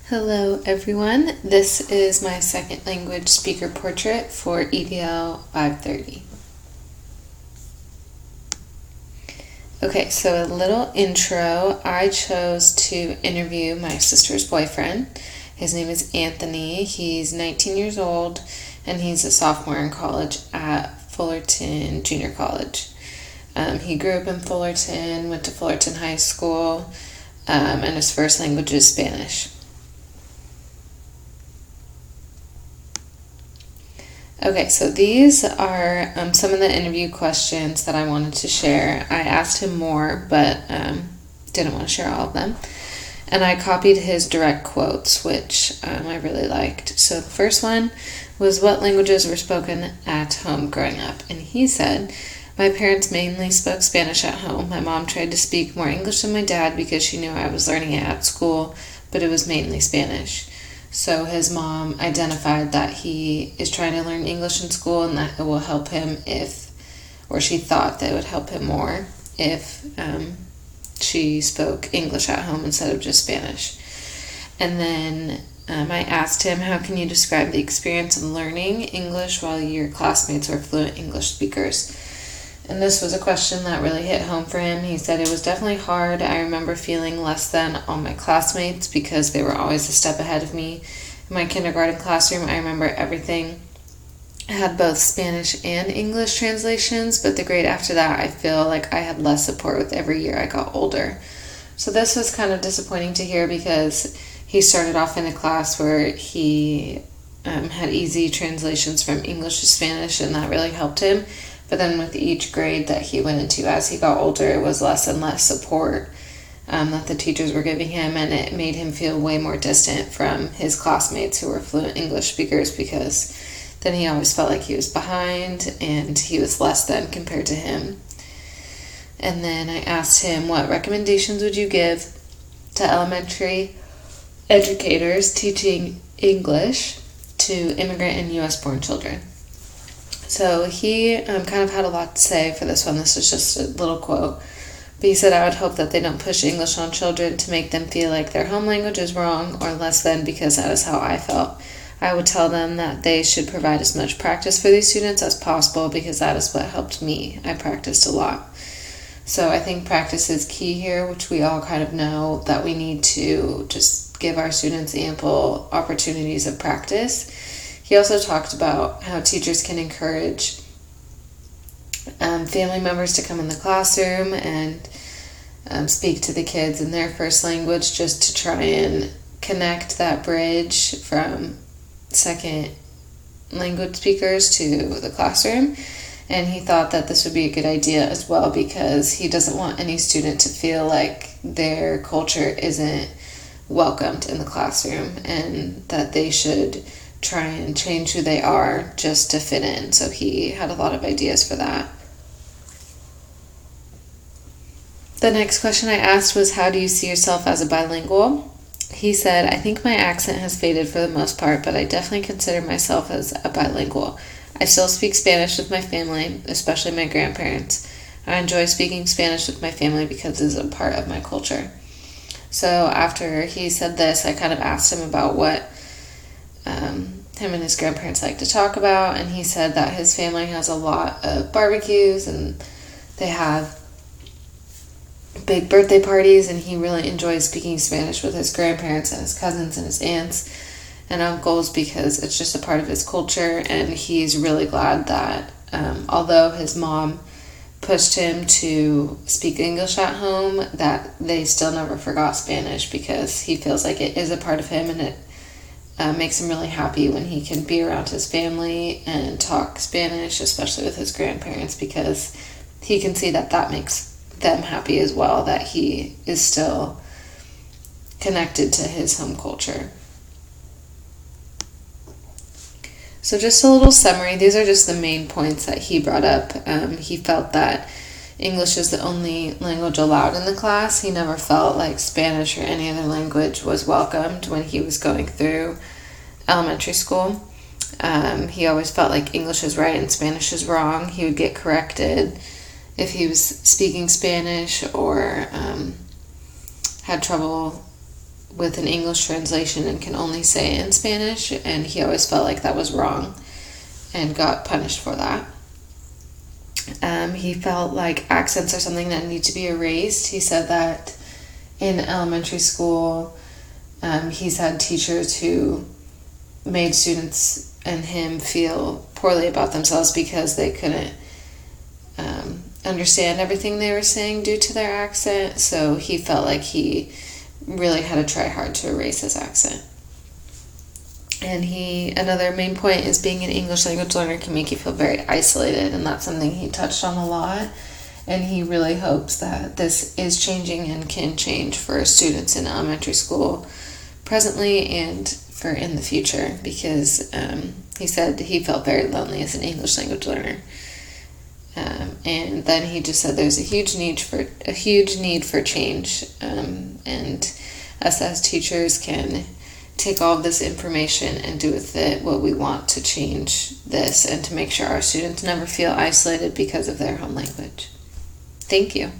Hello everyone, this is my second language speaker portrait for EDL 530. Okay, so a little intro. I chose to interview my sister's boyfriend. His name is Anthony. He's 19 years old and he's a sophomore in college at Fullerton Junior College. He grew up in Fullerton, went to Fullerton High School, and his first language is Spanish. Okay, so these are some of the interview questions that I wanted to share. I asked him more, but didn't want to share all of them. And I copied his direct quotes, which I really liked. So the first one was, what languages were spoken at home growing up? And he said, my parents mainly spoke Spanish at home. My mom tried to speak more English than my dad because she knew I was learning it at school, but it was mainly Spanish. So his mom identified that he is trying to learn English in school and that it will help him or she thought that it would help him more if she spoke English at home instead of just Spanish. And then I asked him, how can you describe the experience of learning English while your classmates were fluent English speakers? And this was a question that really hit home for him. He said it was definitely hard. I remember feeling less than all my classmates because they were always a step ahead of me. In my kindergarten classroom, I remember everything had both Spanish and English translations, but the grade after that, I feel like I had less support with every year I got older. So this was kind of disappointing to hear because he started off in a class where he had easy translations from English to Spanish, and that really helped him. But then with each grade that he went into as he got older, it was less and less support that the teachers were giving him, and it made him feel way more distant from his classmates who were fluent English speakers because then he always felt like he was behind and he was less than compared to him. And then I asked him, what recommendations would you give to elementary educators teaching English to immigrant and U.S.-born children? So he kind of had a lot to say for this one. This is just a little quote. But he said, I would hope that they don't push English on children to make them feel like their home language is wrong or less than, because that is how I felt. I would tell them that they should provide as much practice for these students as possible because that is what helped me. I practiced a lot. So I think practice is key here, which we all kind of know that we need to just give our students ample opportunities of practice. He also talked about how teachers can encourage family members to come in the classroom and speak to the kids in their first language just to try and connect that bridge from second language speakers to the classroom. And he thought that this would be a good idea as well because he doesn't want any student to feel like their culture isn't welcomed in the classroom and that they should try and change who they are just to fit in. So he had a lot of ideas for that. The next question I asked was, how do you see yourself as a bilingual? He said, I think my accent has faded for the most part, but I definitely consider myself as a bilingual. I still speak Spanish with my family, especially my grandparents. I enjoy speaking Spanish with my family because it is a part of my culture. So after he said this, I kind of asked him about what him and his grandparents like to talk about, and he said that his family has a lot of barbecues and they have big birthday parties, and he really enjoys speaking Spanish with his grandparents and his cousins and his aunts and uncles because it's just a part of his culture. And he's really glad that although his mom pushed him to speak English at home, that they still never forgot Spanish because he feels like it is a part of him, and it makes him really happy when he can be around his family and talk Spanish, especially with his grandparents, because he can see that that makes them happy as well, that he is still connected to his home culture. So just a little summary. These are just the main points that he brought up. He felt that English is the only language allowed in the class. He never felt like Spanish or any other language was welcomed when he was going through elementary school. He always felt like English is right and Spanish is wrong. He would get corrected if he was speaking Spanish or had trouble with an English translation and can only say it in Spanish, and he always felt like that was wrong and got punished for that. He felt like accents are something that need to be erased. He said that in elementary school, he's had teachers who made students and him feel poorly about themselves because they couldn't understand everything they were saying due to their accent. So he felt like he really had to try hard to erase his accent. And another main point is being an English language learner can make you feel very isolated, and that's something he touched on a lot. And he really hopes that this is changing and can change for students in elementary school presently and for in the future, because he said he felt very lonely as an English language learner. And then he just said there's a huge need for change, and us as teachers can take all of this information and do with it what we want to change this and to make sure our students never feel isolated because of their home language. Thank you.